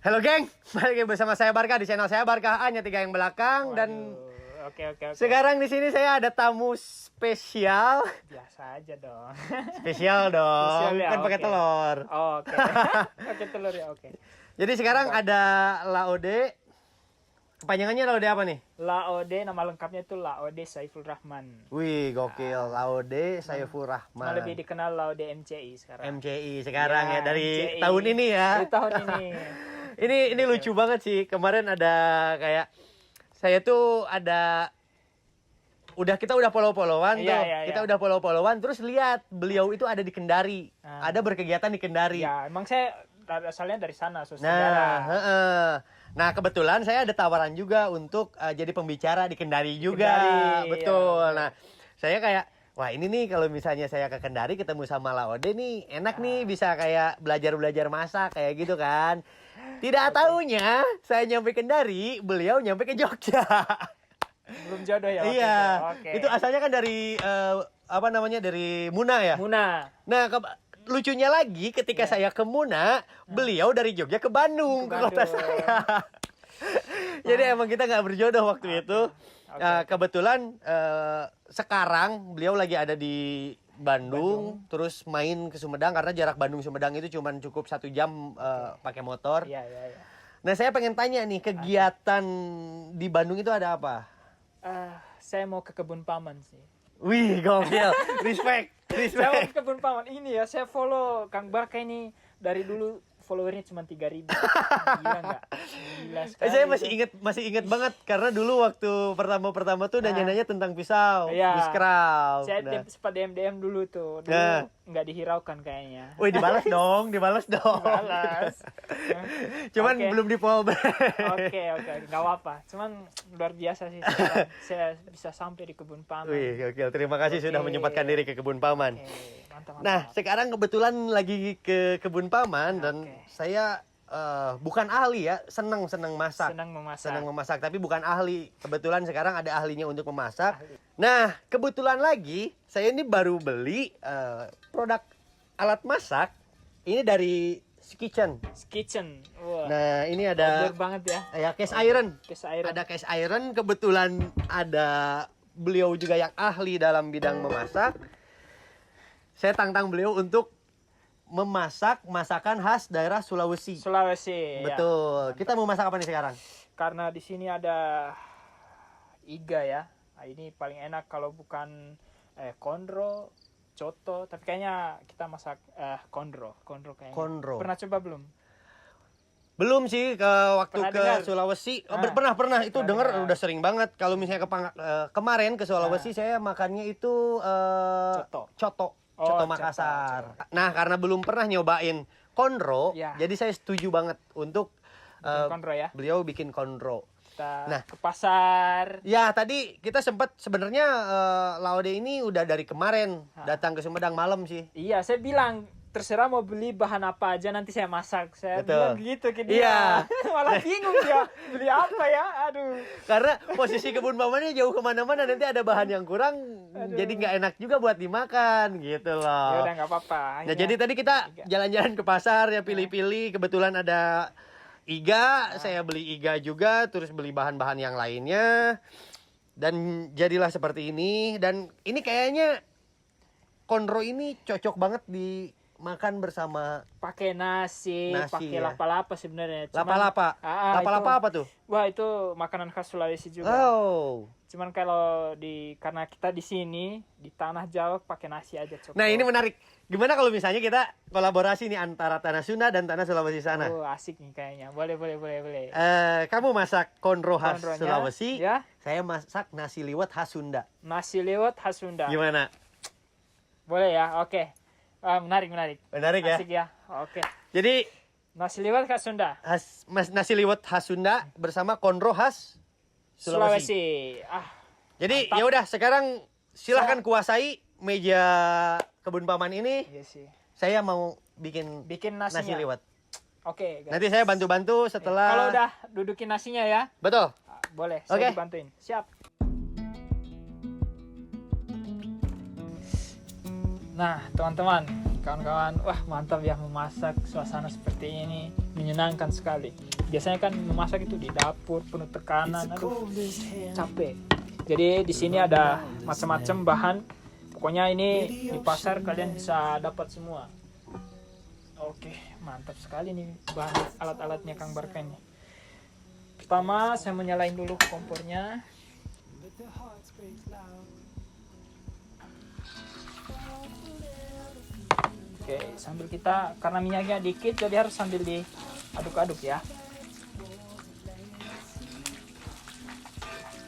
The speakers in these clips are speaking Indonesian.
Halo geng, balik lagi bersama saya Barkah di channel saya Barkah, hanya 3 yang belakang. Dan Oke. sekarang di sini saya ada tamu spesial. Biasa aja dong. Spesial dong, Spesial ya, kan pakai oke. telur. Oh, oke. Pakai telur ya, oke. Jadi sekarang ada Laode. Kepanjangannya Laode apa nih? Laode, nama lengkapnya itu Laode Saiful Rahman. Wih, gokil. Laode Saiful Rahman. Lebih dikenal Laode MCI sekarang. MCI sekarang ya, dari MCI. tahun ini ya. Dari tahun ini. Ini lucu banget sih. Kemarin ada kayak saya tuh ada kita udah follow-followan tuh. Iya. Kita udah follow-followan terus lihat beliau itu ada di Kendari. Ada berkegiatan di Kendari. Ya, emang saya asalnya dari sana, saudara. Nah, kebetulan saya ada tawaran juga untuk jadi pembicara di Kendari juga. Kendari, Betul. ya. Nah, saya kayak wah, ini nih kalau misalnya saya ke Kendari ketemu sama Laode nih, enak nih bisa kayak belajar-belajar masak kayak gitu kan. Tidak taunya saya nyampe Kendari, beliau nyampe ke Jogja. Belum jodoh ya? Iya. Oke. Itu asalnya kan dari dari Muna ya? Muna. Nah, lucunya lagi ketika saya ke Muna, beliau dari Jogja ke Bandung, ke kota saya. Jadi emang kita nggak berjodoh waktu itu. Kebetulan sekarang beliau lagi ada di Bandung, terus main ke Sumedang karena jarak Bandung Sumedang itu cuma cukup 1 jam pakai motor. Iya. Nah, saya pengen tanya nih, kegiatan di Bandung itu ada apa? Saya mau ke kebun paman sih. Wih, gokil. Respect. Saya mau ke kebun paman ini ya. Saya follow Kang Barkah ini dari dulu, followernya cuma 3.000. Gila nggak? Gila sekali. Saya masih inget banget karena dulu waktu pertama tuh nanya-nanya tentang pisau, Iya. Biskraw. Saya Nah. sempat DM dulu tuh. Dulu Nah. nggak dihiraukan kayaknya. Wih, dibalas dong. Balas. Cuman Oke. belum di follow back. Oke. Nggak apa-apa. Cuman luar biasa sih. Saya bisa sampai di kebun paman. Wih, gokil. Terima kasih sudah Oke. menyempatkan diri ke kebun paman. Oke, mantap. Nah, sekarang kebetulan lagi ke kebun paman dan Oke. saya bukan ahli ya, senang masak. Senang memasak. Tapi bukan ahli. Kebetulan sekarang ada ahlinya untuk memasak. Ahli. Nah, kebetulan lagi saya ini baru beli produk alat masak ini dari Kitchen. Kitchen. Wah. Nah, ini ada Outdoor banget ya. cast iron. Cast iron. Ada cast iron, kebetulan ada beliau juga yang ahli dalam bidang memasak. Saya tantang beliau untuk memasak masakan khas daerah Sulawesi. Sulawesi. Betul. Ya. Kita mau masak apa nih sekarang? Karena di sini ada iga ya. Nah, ini paling enak kalau bukan kondro, coto. Tapi kayaknya kita masak kondro kayaknya. Kondro. Pernah coba belum? Belum sih waktu Pernah ke dengar? Sulawesi. Pernah Itu denger dengar. udah sering banget. Kalau misalnya kemarin ke Sulawesi saya makannya itu coto Oh, Makassar. Nah, karena belum pernah nyobain kondro, Ya. jadi saya setuju banget untuk Bikin kondro ya. beliau bikin kondro. Kita Nah. ke pasar. Ya, tadi kita sempat sebenarnya Laode ini udah dari kemarin datang ke Sumedang malam sih. Iya, saya bilang terserah mau beli bahan apa aja nanti saya masak. Saya Betul. bilang gitu ke dia. Iya. Malah bingung dia beli apa ya. Aduh. Karena posisi kebun pamannya jauh kemana-mana, nanti ada bahan yang kurang, jadi nggak enak juga buat dimakan gitu loh. Ya udah nggak apa-apa. Nah, jadi tadi kita jalan-jalan ke pasar ya, pilih-pilih. Kebetulan ada iga, saya beli iga juga, terus beli bahan-bahan yang lainnya. Dan jadilah seperti ini. Dan ini kayaknya kondro ini cocok banget dimakan bersama pakai nasi pakai ya. lapa-lapa sebenarnya. lapa-lapa. Lapa-lapa itu, apa tuh? Wah, itu makanan khas Sulawesi juga. Oh. Cuman kalau karena kita di sini di tanah Jawa pakai nasi aja cukup. Nah, ini menarik. Gimana kalau misalnya kita kolaborasi nih antara tanah Sunda dan tanah Sulawesi sana? Oh, asik nih kayaknya. Boleh. Kamu masak kondro khas Kondronya, Sulawesi, ya. saya masak nasi liwet khas Sunda. Nasi liwet khas Sunda. Gimana? Boleh ya? Oke. Menarik. Menarik ya? Asik ya. Oke. Jadi Nasi liwet khas Sunda. nasi liwet khas Sunda bersama kondro khas Sulawesi. Jadi mantap. ya udah, sekarang silahkan kuasai meja kebun paman ini. Iya sih. Saya mau bikin nasinya. nasi liwet. Oke, guys. Nanti saya bantu-bantu setelah. Kalau udah dudukin nasinya ya. Betul. Boleh, Oke. saya dibantuin. Siap. Nah, teman-teman, kawan-kawan, wah mantap ya memasak, suasana seperti ini menyenangkan sekali. biasanya kan memasak itu di dapur penuh tekanan, aduh capek. Jadi di sini ada macam-macam bahan. Pokoknya ini di pasar kalian bisa dapat semua. Oke, mantap sekali nih bahan alat-alatnya Kang Barka ini. Pertama saya menyalain dulu kompornya. Oke, sambil kita, karena minyaknya dikit jadi harus sambil diaduk-aduk ya.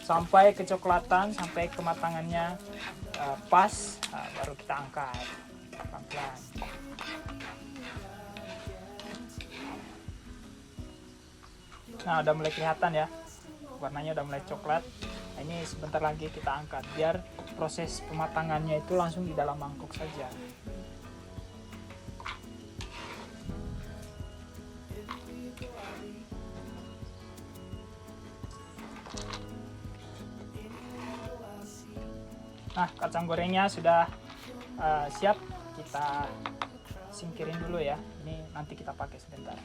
Sampai kecoklatan, sampai kematangannya pas, baru kita angkat pelan-pelan. Nah, udah mulai kelihatan ya, warnanya udah mulai coklat. Nah, ini sebentar lagi kita angkat biar proses pematangannya itu langsung di dalam mangkok saja. Nah, kacang gorengnya sudah siap, kita singkirin dulu ya. Ini nanti kita pakai sebentar.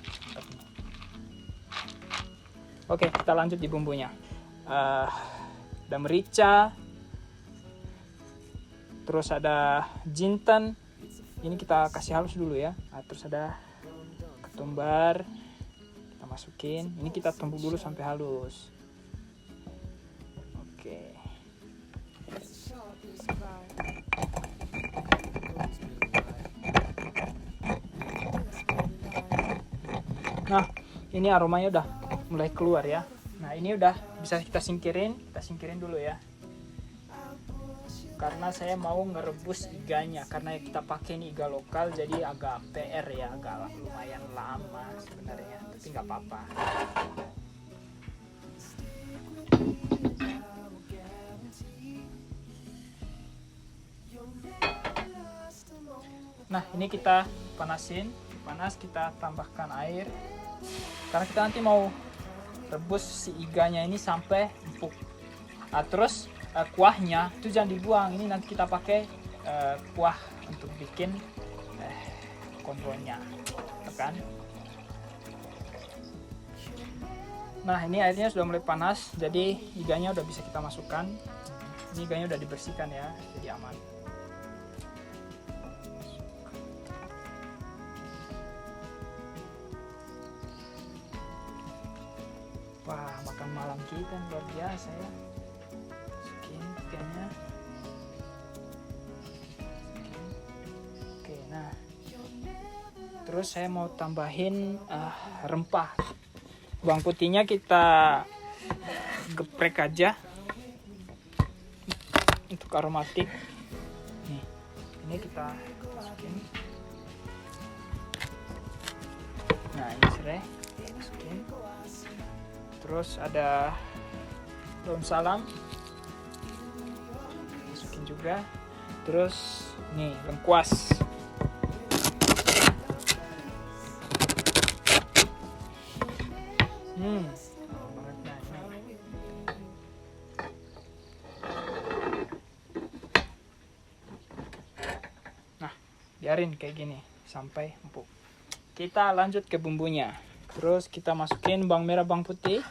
Oke, kita lanjut di bumbunya. Ada merica, terus ada jinten. Ini kita kasih halus dulu ya. Nah, terus ada ketumbar, kita masukin. Ini kita tumbuk dulu sampai halus. Oke. Nah, ini aromanya udah mulai keluar ya. Nah, ini udah bisa kita singkirin dulu ya. Karena saya mau ngerebus iganya, karena kita pakai ini iga lokal jadi agak PR ya, agak lumayan lama sebenarnya, tapi nggak apa-apa. Nah, ini kita panasin, panas kita tambahkan air. Karena kita nanti mau rebus si iganya ini sampai empuk. Nah, terus kuahnya itu jangan dibuang. Ini nanti kita pakai kuah untuk bikin konronya, kan? Nah, ini airnya sudah mulai panas, jadi iganya udah bisa kita masukkan. Ini iganya udah dibersihkan ya, jadi aman. Wah, makan malam kita luar biasa ya. Masukin iganya. Oke, nah. Terus saya mau tambahin rempah. Bawang putihnya kita geprek aja untuk aromatik. Nih, ini kita masukin. Nah, ini serai, masukin. Terus ada daun salam, masukin juga. Terus nih lengkuas. Nah, biarin kayak gini sampai empuk. Kita lanjut ke bumbunya. Terus kita masukin bawang merah, bawang putih.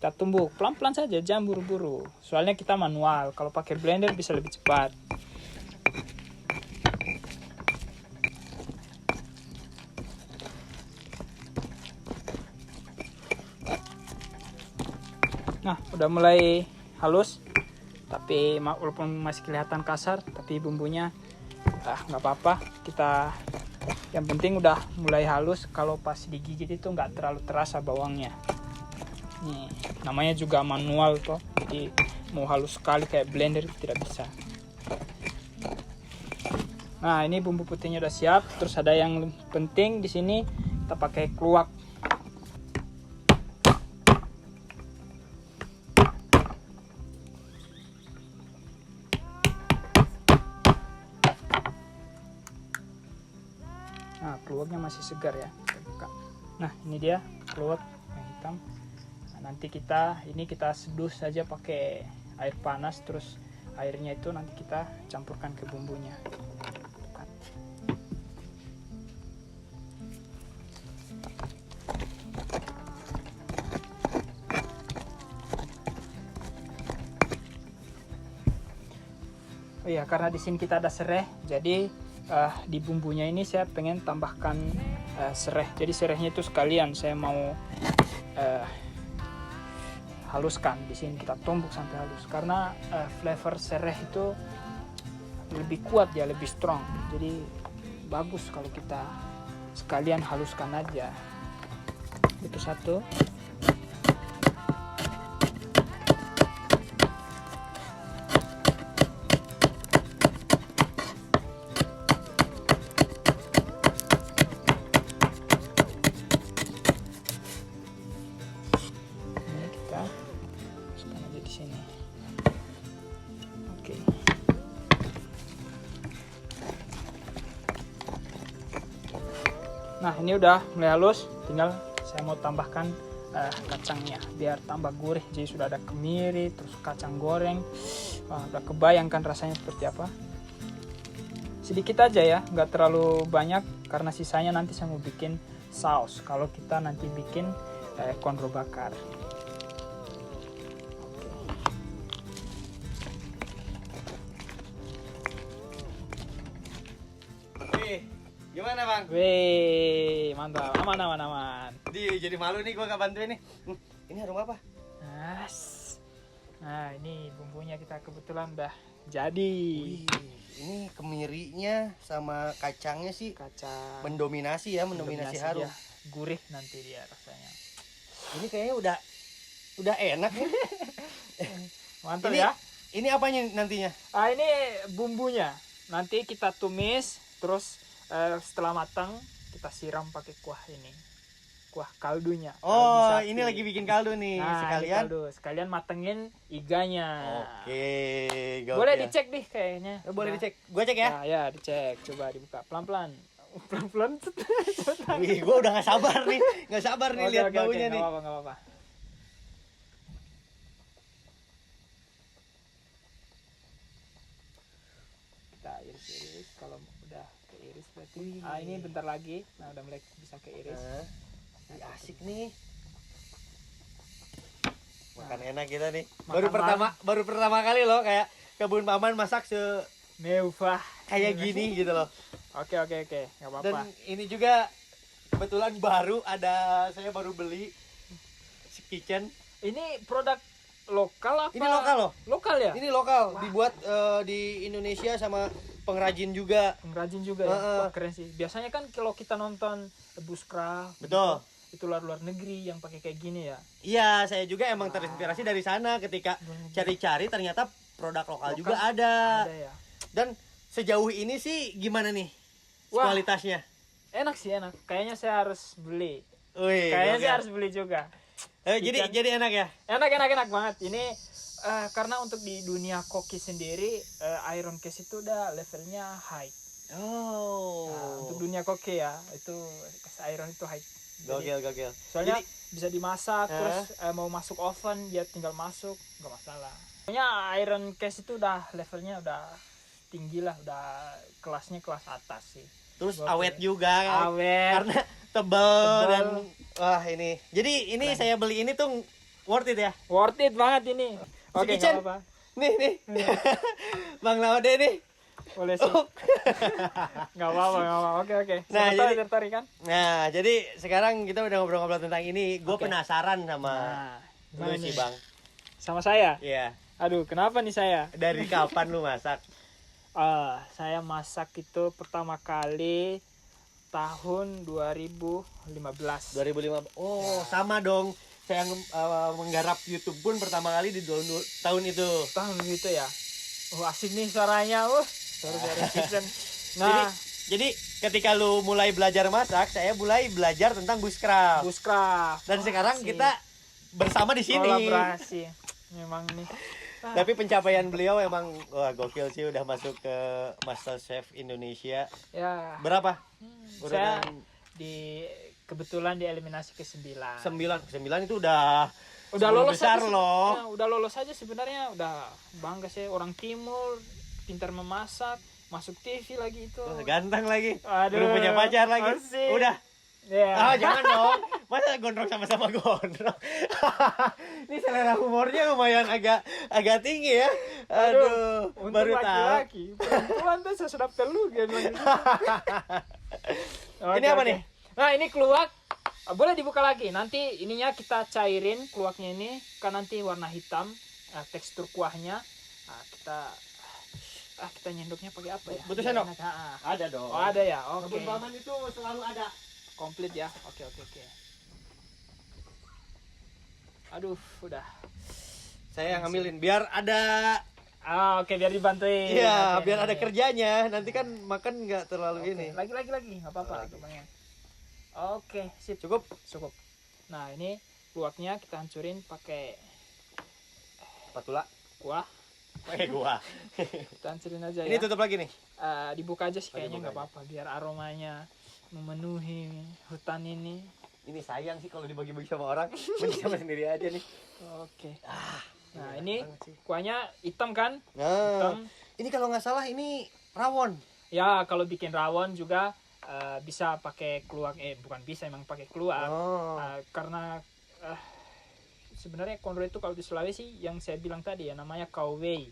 Kita tumbuk pelan-pelan saja, jangan buru-buru. Soalnya kita manual. Kalau pakai blender bisa lebih cepat. Nah, udah mulai halus. Tapi walaupun masih kelihatan kasar, tapi bumbunya nggak apa-apa. Yang penting udah mulai halus. Kalau pas digigit itu nggak terlalu terasa bawangnya. Nih, namanya juga manual toh. Jadi mau halus sekali kayak blender tidak bisa. Nah, ini bumbu putihnya udah siap. Terus ada yang penting di sini kita pakai keluak. Nah, keluaknya masih segar ya. Kita buka. Nah, ini dia keluak yang hitam. Nah, nanti kita seduh saja pakai air panas, terus airnya itu nanti kita campurkan ke bumbunya. Iya, karena di sini kita ada serai, jadi di bumbunya ini saya pengen tambahkan serai. Jadi serainya itu sekalian saya mau haluskan. Di sini kita tumbuk sampai halus karena flavor serai itu lebih kuat ya, lebih strong. Jadi bagus kalau kita sekalian haluskan aja. Itu satu. Nah, ini udah mulai halus, tinggal saya mau tambahkan kacangnya biar tambah gurih. Jadi sudah ada kemiri, terus kacang goreng. Wah, udah kebayangkan rasanya seperti apa. Sedikit aja ya, nggak terlalu banyak karena sisanya nanti saya mau bikin saus. Kalau kita nanti bikin konro bakar. Gimana Bang? Wih, mantap, aman. Jadi malu nih gua gak bantuin nih. Ini harum apa? Nah, ini bumbunya kita kebetulan udah jadi. Wih, ini kemirinya sama kacangnya sih Kacang mendominasi harum. dia. Gurih nanti dia rasanya. Ini kayaknya udah enak nih. Mantap ini, ya. Ini apanya nantinya? Ini bumbunya. Nanti kita tumis, terus setelah matang kita siram pakai kuah ini, kuah kaldunya. Oh, kaldu ini lagi bikin kaldu nih. Nah, sekalian matengin iganya. Oke, Boleh dicek deh kayaknya. Boleh dicek. Gue cek ya. Nah, ya dicek. Coba dibuka pelan-pelan. Pelan-pelan. Wih, gue udah gak sabar nih lihat baunya nih. Nggak apa-apa. Kita iris-iris. Kalau udah keiris berarti ini bentar lagi. Nah, udah mulai bisa keiris. Asik nih. Makan enak kita nih. Makan Baru pertama kali loh kayak kebun paman masak mewah kayak gini gitu loh. Oke, nggak apa-apa. Dan ini juga kebetulan saya baru beli si kitchen. Ini produk lokal apa? Ini lokal loh. Lokal ya? Ini lokal, dibuat di Indonesia sama pengrajin juga. Pengrajin juga ya. Wah, keren sih. Biasanya kan kalau kita nonton bushcraft, Betul. Itu luar negeri yang pakai kayak gini ya. Iya, saya juga emang terinspirasi dari sana ketika cari-cari ternyata produk lokal juga ada. Ya. Dan sejauh ini sih gimana nih? Wah, kualitasnya? Enak sih, enak. Kayaknya saya harus beli. Wih, Kayaknya saya harus beli juga. jadi enak ya? Enak banget. Ini karena untuk di dunia koki sendiri iron case itu udah levelnya high. Oh. Nah, untuk dunia koki ya, itu iron itu high. Gokil. Soalnya bisa dimasak, terus mau masuk oven dia tinggal masuk, nggak masalah. Pokoknya iron case itu udah levelnya udah tinggi lah, udah kelasnya kelas atas sih. Terus awet juga kan? Awet. Karena tebal dan wah ini. Jadi ini saya beli ini tuh worth it ya? Worth it banget ini. Oke, nggak apa-apa. Nih. Bang Laude nih. Boleh sih. Nggak apa-apa. Oke. Nah, tertarik kan? Nah, jadi sekarang kita udah ngobrol-ngobrol tentang ini. Gue penasaran sama lu sih, Bang. Sama saya? Iya. Aduh, kenapa nih saya? Dari kapan lu masak? Saya masak itu pertama kali tahun 2015. 2015. Oh, sama dong. Saya menggarap YouTube pun pertama kali di tahun itu. Tahun itu ya. Asik nih suaranya. Suara kitchen. Nah, jadi ketika lu mulai belajar masak, saya mulai belajar tentang bushcraft. Dan sekarang kita bersama di sini. Kolaborasi. Memang nih. Tapi pencapaian beliau emang wah gokil sih, udah masuk ke MasterChef Indonesia. Ya. Berapa? Saya kebetulan di eliminasi ke-9. 9 itu udah lolos besar aja loh. Ya, udah lolos aja sebenarnya, udah bangga sih, orang timur, pintar memasak, masuk TV lagi itu. Ganteng lagi. Aduh, belum punya pacar lagi. asik. Udah. Yeah. Jangan dong. Masa gondrong sama-sama gondrong? Ini selera humornya lumayan agak tinggi ya. Aduh, Untuk baru tahu. laki-laki. Perempuan tuh sesedap telur dia bilang gitu. Ini apa nih? Nah, ini keluak. Boleh dibuka lagi. Nanti ininya kita cairin keluaknya ini kan nanti warna hitam. Tekstur kuahnya. Kita nyendoknya pakai apa ya? Butuh sendok? Ada dong. Oh, ada ya. Oke. Kebun paman itu selalu ada. Komplit ya. Oke. Aduh, udah. Saya yang ngambilin biar ada. Oke, biar dibantuin. Iya, Oke, biar ada nih. kerjanya. Nanti kan makan nggak terlalu Oke, ini. Lagi, nggak apa-apa. Lumayan. Oke, sip. Cukup. Nah, ini keluaknya kita hancurin pakai Spatula. kuah. Pakai gua. Kita hancurin aja Ini ya. tutup lagi nih. Dibuka aja sih kayaknya dibuka nggak apa-apa. Biar aromanya memenuhi hutan ini. Ini sayang sih kalau dibagi-bagi sama orang. Mending sama sendiri aja nih. Oke. Nah, enak ini banget sih. kuahnya hitam kan? Nah, Hitam. ini kalau nggak salah ini rawon. Ya, kalau bikin rawon juga bisa pakai keluak. Bukan bisa, emang pakai keluak. Oh. Karena sebenarnya konro itu kalau di Sulawesi yang saya bilang tadi ya namanya kawei.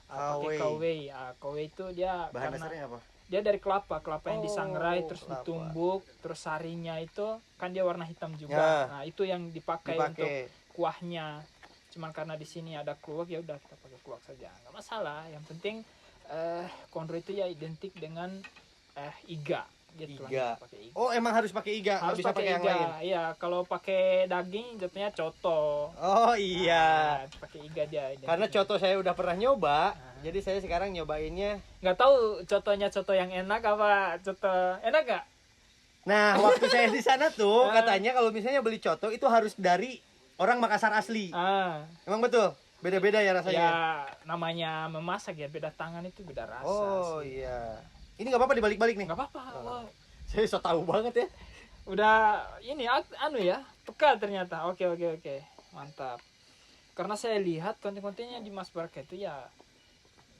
Pakai kawei. Kawei itu dia Bahan karena dasarnya apa? dia dari kelapa yang disangrai terus kelapa. ditumbuk, terus sarinya itu kan dia warna hitam juga. Ya. Nah, itu yang dipakai untuk kuahnya. Cuman karena di sini ada keluak, ya udah kita pakai keluak saja, nggak masalah. Yang penting konro itu ya identik dengan iga gitu Iga. lah, pakai iga. Oh, emang harus pakai iga, nggak Harus bisa pakai yang lain. Iya, kalau pakai daging jatuhnya coto. Oh iya. Pakai iga dia. Karena coto saya udah pernah nyoba, Nah. jadi saya sekarang nyobainnya. Nggak tahu cotonya coto yang enak apa coto enak nggak? Nah, waktu saya di sana tuh katanya kalau misalnya beli coto itu harus dari orang Makassar asli. Emang betul? Beda-beda ya rasanya. Ya namanya memasak ya, beda tangan itu beda rasa. Oh sih. iya. Ini nggak apa-apa dibalik-balik nih. Nggak apa-apa. Wah, Saya so tahu banget ya. udah ini anu ya, peka ternyata. Oke. Mantap. Karena saya lihat konten-kontennya di Mas Barka itu ya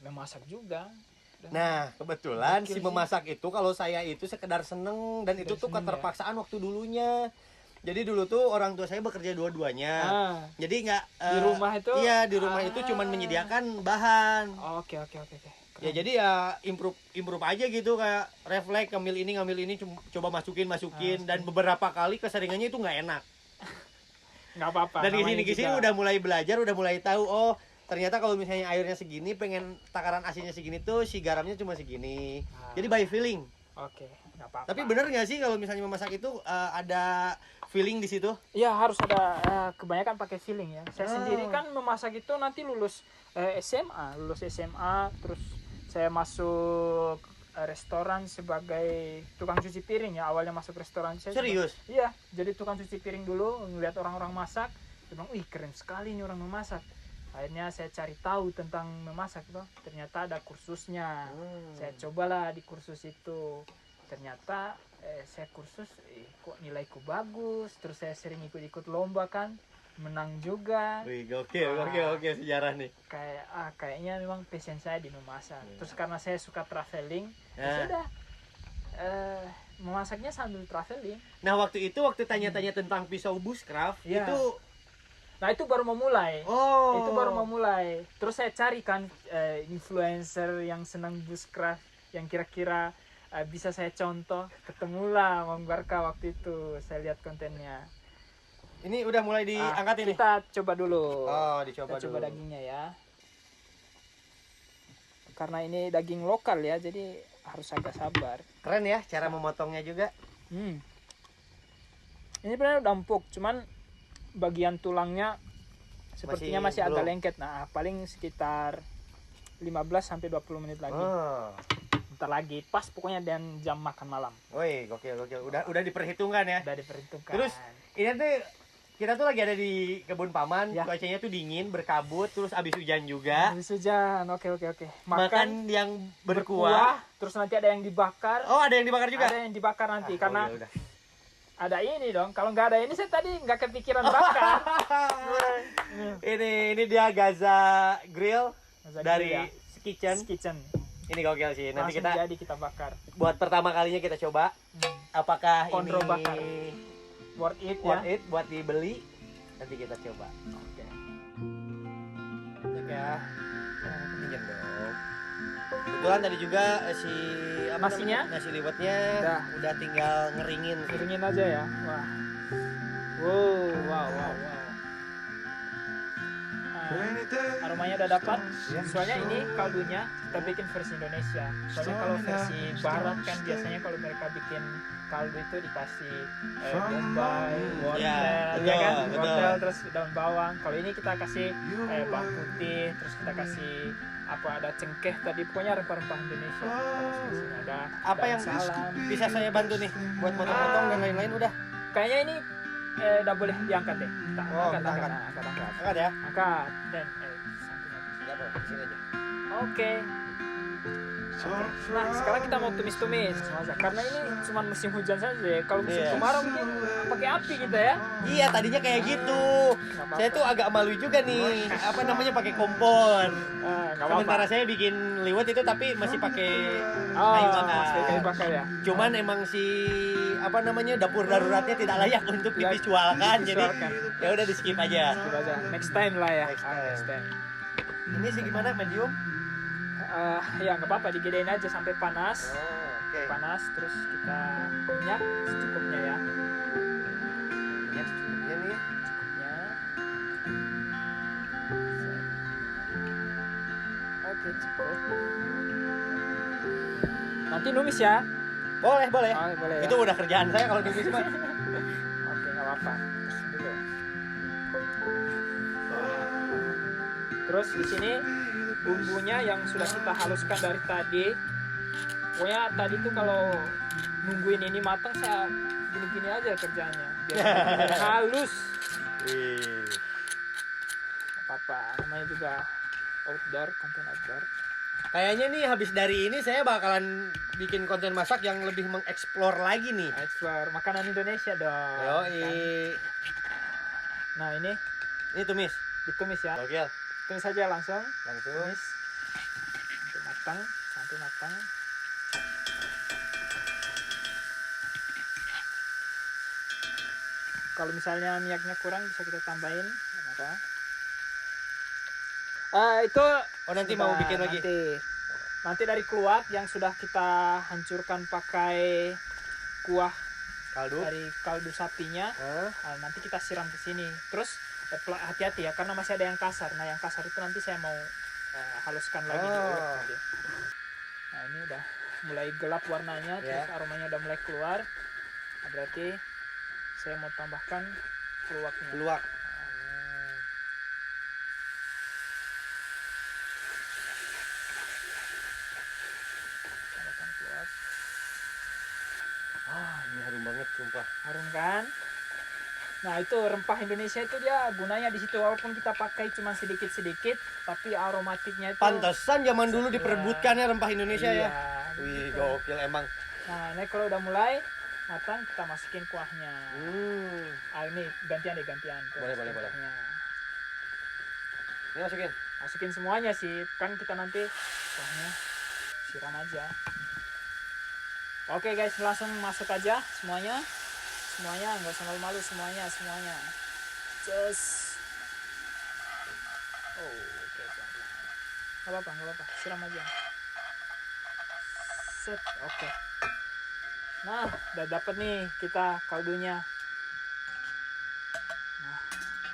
memasak juga. Nah, kebetulan Gokil si sih. memasak itu kalau saya itu sekedar seneng dan itu tuh seneng ya. keterpaksaan waktu dulunya. Jadi dulu tuh orang tua saya bekerja dua-duanya. Jadi nggak Di rumah itu? Iya, di rumah itu cuman menyediakan bahan. Oke. Ya jadi ya improve aja gitu, kayak refleks ngambil ini coba masukin dan beberapa kali keseringannya itu nggak enak. Nggak apa-apa. Dan namanya kesini juga. udah mulai belajar, udah mulai tahu, oh ternyata kalau misalnya airnya segini, pengen takaran asinnya segini tuh si garamnya cuma segini. Jadi by feeling. Oke, nggak apa-apa. Tapi bener nggak sih kalau misalnya memasak itu ada feeling di situ? Iya, harus ada kebanyakan pakai feeling ya. Saya sendiri kan memasak itu nanti lulus SMA, terus saya masuk restoran sebagai tukang cuci piring ya. Awalnya masuk restoran saya. Serius? Iya, jadi tukang cuci piring dulu, ngeliat orang-orang masak, saya bilang, "Wih, keren sekali nih orang memasak." Akhirnya saya cari tahu tentang memasak tuh. Ternyata ada kursusnya. Saya cobalah di kursus itu. Ternyata saya kursus kok nilaiku bagus, terus saya sering ikut-ikut lomba kan, menang juga. Wih, gokil sejarah nih. Kayaknya memang passion saya di memasak. Terus karena saya suka traveling, ya sudah memasaknya sambil traveling. Nah, waktu tanya-tanya tentang pisau bushcraft Iya. Nah, itu baru memulai. Oh. Itu baru memulai. Terus saya cari kan influencer yang senang bushcraft yang kira-kira bisa saya contoh. Ketemulah Mang Barka waktu itu. Saya lihat kontennya. Ini udah mulai diangkat ini. Kita coba dulu. Oh, dicoba Kita coba dulu. dagingnya ya. Karena ini daging lokal ya, jadi harus agak sabar. Keren ya cara memotongnya juga. Ini benar udah empuk, cuman bagian tulangnya sepertinya masih agak belum. lengket. Nah, paling sekitar 15-20 menit lagi. Oh. Bentar lagi, pas pokoknya dan jam makan malam. Woi, gokil. Udah diperhitungkan ya. Udah diperhitungkan. Terus ini tuh kita tuh lagi ada di kebun paman, Ya. cuacanya tuh dingin, berkabut, terus abis hujan juga. habis hujan, oke. Makan yang berkuah. terus nanti ada yang dibakar. Oh, ada yang dibakar juga? Ada yang dibakar nanti, Ah, karena oh, ya udah. ada ini dong. Kalau nggak ada ini, saya tadi nggak kepikiran bakar. ini dia Gaza Grill Gaza dari Grill ya. Kitchen. Ini gokil sih. Nanti Langsung kita bakar. buat pertama kalinya kita coba apakah Kondro ini bakar. worth it worth ya. it buat dibeli. Nanti kita coba. Oke. Cek ya. Pinjam dong. Kebetulan tadi juga si apa Nasinya? namanya? Nasi liwetnya udah tinggal ngeringin. Piringin aja ya. Wah. Wow. Aromanya udah dapat. Soalnya ini kaldunya kita bikin versi Indonesia. Soalnya kalau versi Barat kan biasanya kalau mereka bikin kaldu itu dikasih bombay, wortel, ya kan? betul. Wortel terus daun bawang. Kalau ini kita kasih bawang putih, terus kita kasih ada cengkeh tadi, pokoknya rempah-rempah Indonesia. Terus ada Apa daun yang salam. bisa saya bantu nih buat potong-potong dan lain-lain udah? Kayaknya ini udah boleh diangkat deh. Kita angkat. Angkat ya. Angkat dan samping aja. Enggak apa-apa, sini aja. Oke. Nah, sekarang kita mau tumis-tumis masak. Karena ini cuma musim hujan saja ya. Kalau musim Iya. kemarau mungkin pakai api kita ya. Iya, tadinya kayak gitu. apa-apa. Saya tuh agak malu juga nih. Apa namanya pakai kompor. Nggak Sementara apa-apa. saya bikin liwet itu tapi masih pakai Oh, kayu bakar. masih kayu bakar ya. Cuman emang si apa namanya dapur daruratnya tidak layak untuk Ya, divisualkan. Jadi divisualkan. ya udah di skip aja. Coba aja. Next time lah ya. Next time. Next time. Ini sih gimana medium? Ya nggak apa-apa, digedein aja sampai panas. Oke. Panas, terus kita minyak secukupnya ya. Minyak secukupnya nih. Secukupnya. Oke, cukup. Nanti numis ya. Boleh, boleh. Oh, boleh ya. Itu udah kerjaan saya kalau numis mah. Oke, nggak apa-apa. Terus dulu. Terus di sini bumbunya yang sudah kita haluskan dari tadi. Pokoknya tadi tuh kalau nungguin ini matang saya gini-gini aja kerjanya. Biar halus. Wih. Apa-apa, namanya juga outdoor, konten outdoor. Kayaknya nih habis dari ini saya bakalan bikin konten masak yang lebih mengeksplor lagi nih. Explore makanan Indonesia dong. Yoi. Nah ini Ini tumis. ditumis ya. Oke. Tumis saja langsung. Langsung. Tumis sampai matang. Kalau misalnya minyaknya kurang bisa kita tambahin. Apa? Itu Oh, nanti sudah mau bikin lagi. Nanti dari keluak yang sudah kita hancurkan pakai kuah Kaldu. dari kaldu sapinya. Hah? Nanti kita siram ke sini. Terus hati-hati ya karena masih ada yang kasar. Nah, yang kasar itu nanti saya mau haluskan lagi diulek tadi. Nah, ini udah mulai gelap warnanya, terus aromanya udah mulai keluar. Nah, berarti saya mau tambahkan keluaknya. Keluak. Tambahkan keluak. Ini harum banget sumpah. Harum kan? Nah, itu rempah Indonesia itu dia gunanya di situ, walaupun kita pakai cuma sedikit-sedikit, tapi aromatiknya itu Pantesan zaman dulu diperebutkan ya rempah Indonesia iya, ya. Wih, gitu. gokil emang. Nah, ini kalau udah mulai matang kita masukin kuahnya. Ini gantian. Tuh, Boleh, masukin boleh. kuahnya. Ini masukin. Masukin semuanya sih, kan kita nanti kuahnya siram aja. Oke guys, langsung masuk aja semuanya, nggak usah malu-malu semuanya. Just, oke, pelan-pelan. Nggak apa-apa, siram aja. Set, oke. Nah, udah dapet nih kita kaldunya.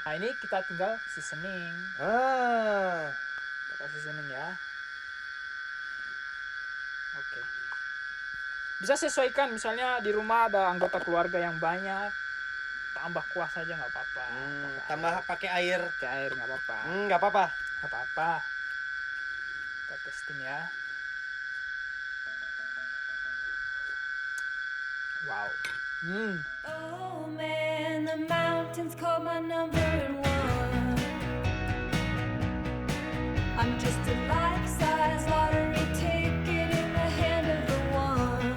Nah, ini kita tinggal seasoning. Kita seasoning ya. Oke. Bisa sesuaikan, misalnya di rumah ada anggota keluarga yang banyak, tambah kuah saja nggak apa-apa. Tambah pakai air. Pakai air nggak apa-apa. Nggak apa-apa. Nggak apa-apa. Kita testing ya. Wow. Oh man, the mountains call my number one. I'm just a life-size lottery ticket in the hand of the one.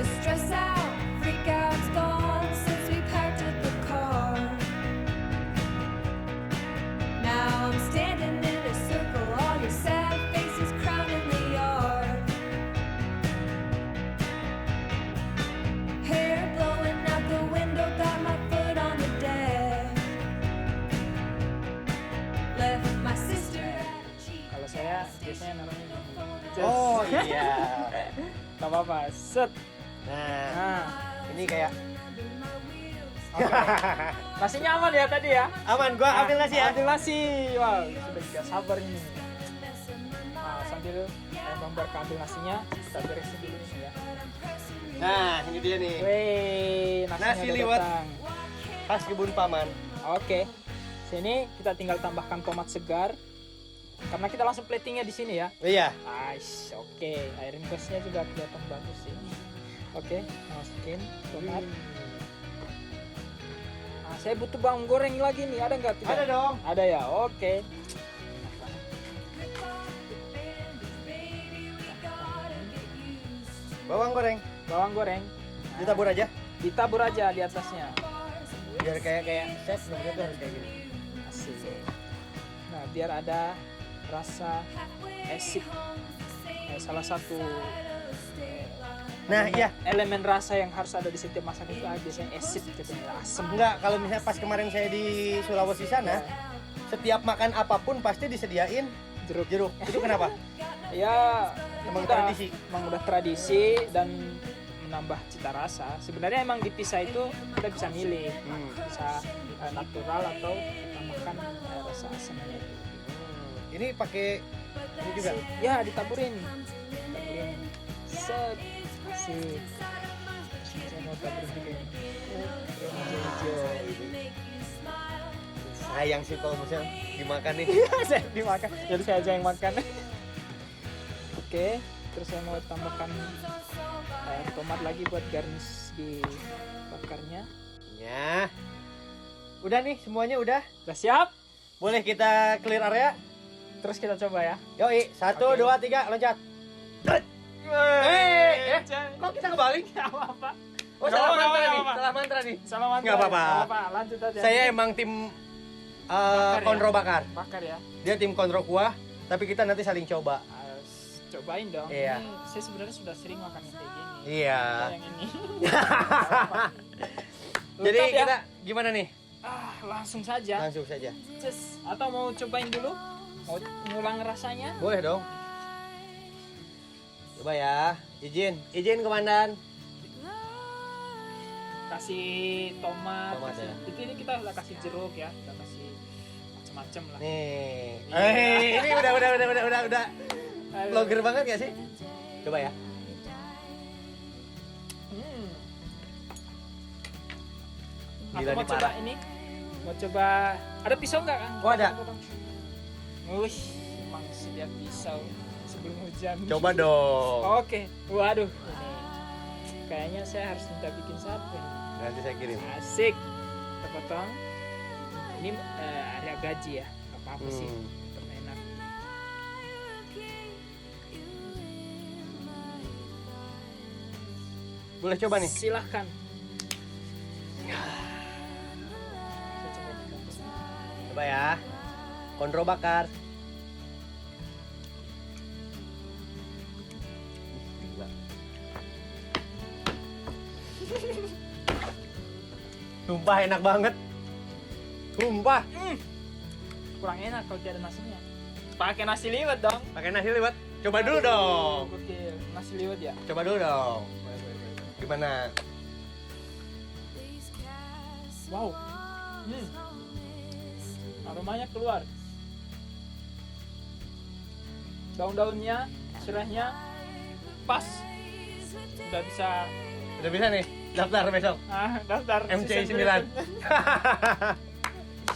The stress out, freak out's gone since we packed up the car. Now I'm standing in a circle, all your sad faces crowding the yard. Iya. Gak apa-apa. Set. Nah, Nah, ini kayak oke. Nasinya aman ya tadi ya? aman. Gua ambil nasi ya. Ambil nasi. Wow, sudah tidak sabar ini. Nah, sambil Bang Barka ambil nasinya, kita beresin dulu ini ya. Nah, ini dia nih. Wih, nasinya Nasi udah liwet. datang. Khas kebun paman. Oke. Sini kita tinggal tambahkan tomat segar. Karena kita langsung platingnya di sini ya. Iya. Nice, oke. Iron Ghost-nya juga kelihatan bagus sih. Oke, masukin tomat. Nah, saya butuh bawang goreng lagi nih. Ada nggak? Tidak? Ada dong. Ada ya. Oke. Bawang goreng. Bawang goreng. Ditabur aja. Ditabur aja di atasnya. Biar kayak chef sebenarnya tuh harus kayak gini. Asik. Nah, biar ada rasa acid. Salah satu Nah, iya. elemen rasa yang harus ada di setiap masakan itu biasanya acid katanya, asam. Enggak, kalau misalnya pas kemarin saya di Sulawesi sana, setiap makan apapun pasti disediain Jeruk. jeruk. Itu kenapa? Ya, Emang udah- tradisi. Emang udah tradisi dan menambah cita rasa. Sebenarnya emang di pisah itu kita bisa milih, bisa natural atau tambahkan rasa asamnya. Ini pakai ini juga. Ya, ditaburin. Ditaburin. Set. Asik. Saya mau taburin juga ini. Hijau-hijau. Sayang sih kalau misalnya dimakan nih. Saya dimakan, jadi saya aja yang makan. Oke, terus saya mau tambahkan tomat lagi buat garnish di bakarnya. Ya. Udah nih, semuanya udah. Udah siap? Boleh kita clear area? Terus kita coba ya. Yoi, 1, Oke. 2, 3, loncat. Kok kita kebalik? Gak apa-apa. Oh, Nggak salah apa-apa, mantra nggak nih, apa-apa. salah mantra nih. Salah mantra. Nggak apa-apa. Nggak apa-apa, lanjut aja. Saya emang tim Bakar ya? kontro bakar. bakar ya. Dia tim kontro kuah, tapi kita nanti saling coba. Cobain dong. Iya. Ini saya sebenarnya sudah sering makan yang kayak gini. Iya. Yang ini. Jadi Lengkap ya? kita gimana nih? Langsung saja. Langsung saja. Cus. Atau mau cobain dulu? Mau ngulang rasanya? Boleh dong. Coba ya. Izin komandan. Kasih tomat, Tomat kasih, ya. itu ini kita udah kasih jeruk ya, udah kasih macam-macam lah. Nih. Iya. Ini udah. Aduh. Vlogger banget gak sih? Coba ya. Aku Gila mau nih, coba parah. ini, mau coba ada pisau nggak kan? Oh, ada. Wih, emang sedia pisau sebelum hujan. Coba dong. Oke, waduh, ini kayaknya saya harus minta bikin satu ini. Nanti saya kirim. Asik, kita potong. Ini area gaji ya, nggak apa-apa sih, tetap enak. Boleh coba nih. Silahkan. Coba ya. Kontro bakar. Gila. Sumpah enak banget. Sumpah. Kurang enak kalau tidak ada nasinya. Pakai nasi liwet dong. Pakai nasi liwet. Coba dulu dong. Gokil, nasi liwet ya. Coba dulu dong. Gimana? Wow. Aromanya keluar. Daun-daunnya, serahnya pas. Udah bisa Udah bisa nih. Daftar besok. daftar MCI season 9. berikutnya.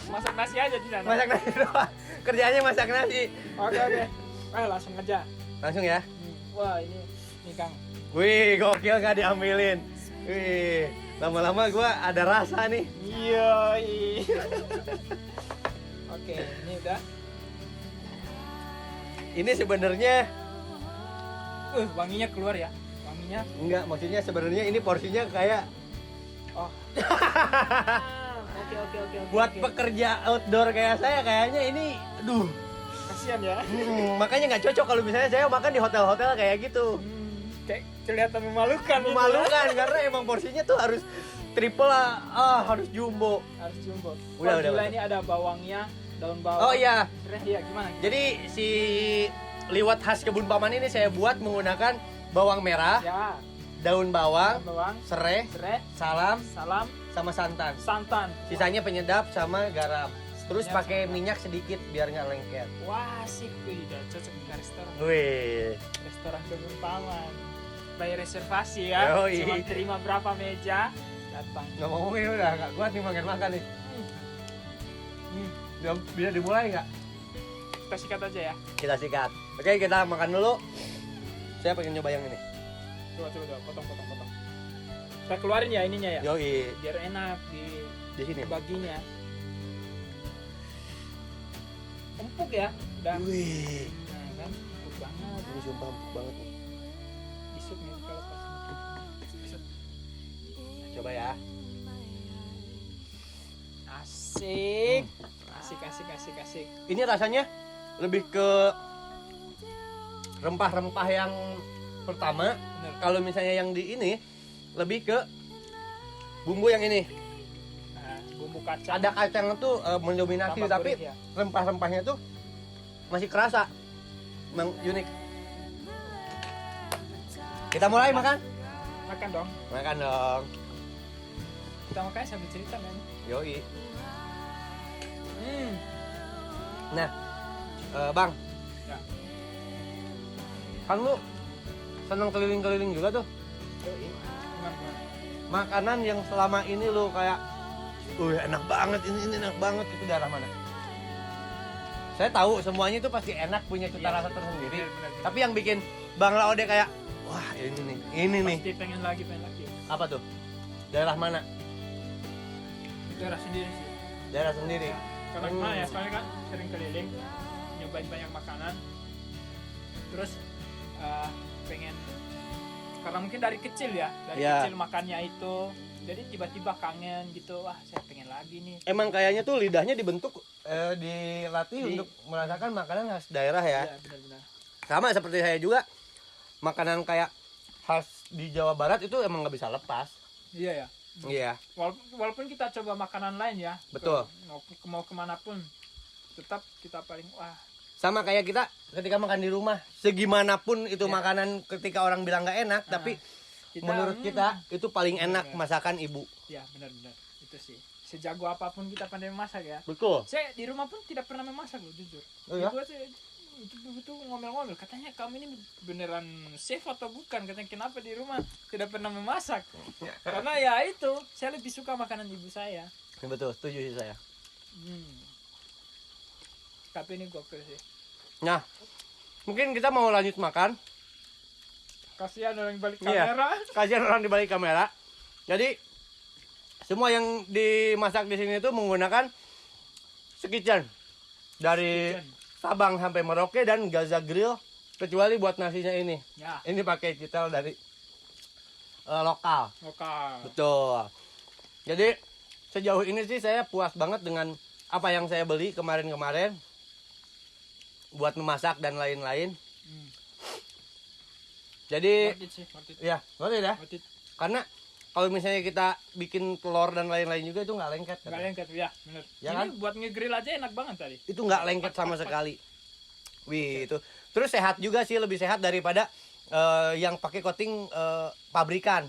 Masak nasi aja di sana. Masak nasi doang. Kerjaannya masak nasi. Oke. Langsung aja. Langsung ya. Wah, ini Kang. Wih, gokil nggak diambilin. Wih, lama-lama gua ada rasa nih. Iya. Oke, ini udah. Ini sebenarnya Wanginya keluar ya. Wanginya. enggak, maksudnya sebenarnya ini porsinya kayak Oh. Oke. buat oke. pekerja outdoor kayak saya kayaknya ini aduh. Kasihan ya. Makanya nggak cocok kalau misalnya saya makan di hotel-hotel kayak gitu. Kayak kelihatan memalukan. gitu ya. Memalukan karena emang porsinya tuh harus triple harus jumbo. Harus jumbo. Udah. Gila, ini ada bawangnya, daun bawang. Oh iya. Iya, gimana? Jadi si liwet khas kebun Paman ini saya buat menggunakan bawang merah, Ya, daun bawang, bawang, serai, serai, salam, salam, sama santan. santan. Sisanya penyedap sama garam. Terus Minyak pakai sama minyak sedikit biar nggak lengket. Wah, asik. Wih, udah cocok di restoran. Wih. Restoran Kebun Paman. Bayar reservasi ya. Yoi. Cuma terima berapa meja, datang. Ngomong-ngomongin udah nggak kuat nih makan nih. Udah bisa dimulai nggak? Kita sikat aja ya. Kita sikat. Oke, kita makan dulu. Saya pengen nyoba yang ini. Coba, potong. Kita keluarin ya ininya ya. Yoi. Biar enak Di sini. baginya. Empuk ya. Udah. Wih. Nah, kan empuk banget. Ini sumpah empuk banget nih. Isuk nih kalau pas isuk. Coba ya. Asik. Asik. Ini rasanya lebih ke rempah-rempah yang pertama. Bener. Kalau misalnya yang di ini lebih ke bumbu yang ini. Nah, bumbu kacang. Ada kacang tuh mendominasi, Tambah tapi gurih ya. rempah-rempahnya tuh masih kerasa. Memang unik. Kita mulai makan. Makan dong. Makan dong. Kita makan sambil cerita kan. Yoi. Nah, Bang. Ya. Kan lu seneng keliling-keliling juga tuh. Gimana? Makanan yang selama ini lu kayak enak banget, ini enak banget, itu daerah mana? Saya tahu semuanya itu pasti enak, punya cita Iya. rasa tersendiri. Benar. Tapi yang bikin Bang Laode kayak, wah ini nih. Pasti pengen lagi. Apa tuh? Daerah mana? Daerah sendiri sih. Daerah sendiri. Karena gimana ya, soalnya kan sering keliling, nyobain banyak makanan. Terus pengen, karena mungkin dari kecil ya, Ya. kecil makannya itu, jadi tiba-tiba kangen gitu, wah saya pengen lagi nih. Emang kayaknya tuh lidahnya dibentuk, dilatih Di- untuk merasakan makanan khas daerah ya. Iya, benar-benar. Sama seperti saya juga, makanan kayak khas di Jawa Barat itu emang nggak bisa lepas. Iya ya. Iya, Walaupun kita coba makanan lain ya, Betul. mau kemanapun, tetap kita paling wah. sama kayak kita ketika makan di rumah, segimanapun itu Ya. makanan ketika orang bilang nggak enak, tapi menurut kita itu paling enak Bener. masakan ibu. Ya benar-benar itu sih. Sejago apapun kita pandai memasak ya. Betul. Saya di rumah pun tidak pernah memasak loh, jujur. Oh ya? Ibu saya itu ngomel-ngomel, katanya kamu ini beneran chef atau bukan? Katanya kenapa di rumah tidak pernah memasak? Karena ya itu, saya lebih suka makanan ibu saya. Betul, setuju sih saya. Tapi ini gokil sih. Nah, mungkin kita mau lanjut makan. Kasihan orang balik Iya. kamera. Kasihan orang di balik kamera. Jadi semua yang dimasak di sini itu menggunakan sekicen dari Kitchen. Sabang sampai Merauke dan Gaza Grill, kecuali buat nasinya ini. Ya, Ini pakai citel dari lokal. lokal. Betul. Jadi sejauh ini sih saya puas banget dengan apa yang saya beli kemarin-kemarin buat memasak dan lain-lain. Jadi Worth it sih, worth it. ya, boleh ya. Worth it. Karena kalau misalnya kita bikin telur dan lain-lain juga itu nggak lengket. Nggak lengket, ya bener. Ya Ini kan? buat ngegrill aja enak banget tadi. Itu nggak lengket sama sekali. Wih, itu. Terus sehat juga sih, lebih sehat daripada yang pakai coating pabrikan.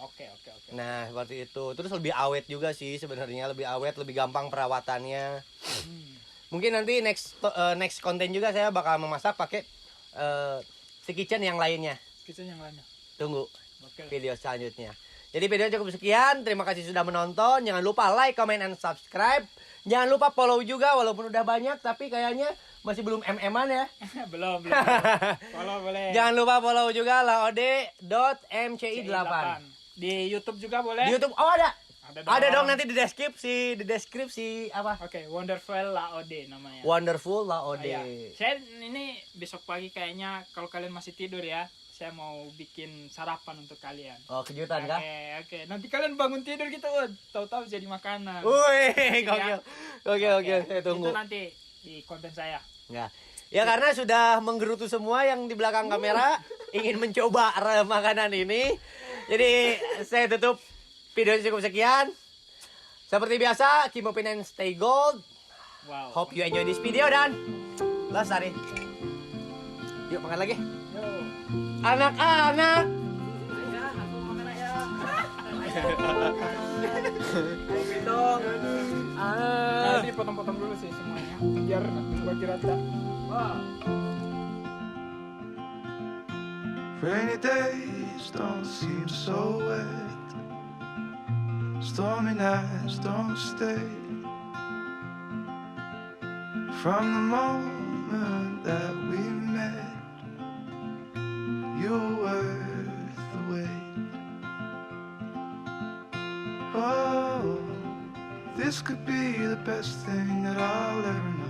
Oke. Nah, seperti itu. Terus lebih awet juga sih sebenarnya, lebih awet, lebih gampang perawatannya. Mungkin nanti next konten juga saya bakal memasak pakai si kitchen yang lainnya. Kitchen yang lainnya. Tunggu Oke. video selanjutnya. Jadi video cukup sekian. Terima kasih sudah menonton. Jangan lupa like, comment, and subscribe. Jangan lupa follow juga walaupun udah banyak tapi kayaknya masih belum MM-an ya. belum. Follow boleh. Jangan lupa follow juga laode.mci8. Di YouTube juga boleh. Di YouTube ada. Ada Ada dong nanti di deskripsi apa? Oke, Wonderful Laode namanya. Wonderful Laode. Iya. Saya ini besok pagi kayaknya kalau kalian masih tidur ya, saya mau bikin sarapan untuk kalian. Oh, kejutan kah? Oke. Nanti kalian bangun tidur gitu, tahu-tahu jadi makanan. Wih, Ya. gokil. Saya tunggu. Itu nanti di konten saya. Ya karena sudah menggerutu semua yang di belakang kamera ingin mencoba makanan ini. Jadi saya tutup video cukup sekian. Seperti biasa, keep moving and stay gold. Wow. Hope you enjoy this video dan lestari. Yuk makan lagi. Anak-anak. Nah, ini potong-potong dulu sih semuanya biar bagi rata. Rainy days don't seem so wet. Stormy nights don't stay. From the moment that we met, you were worth the wait. Oh, this could be the best thing that I'll ever know.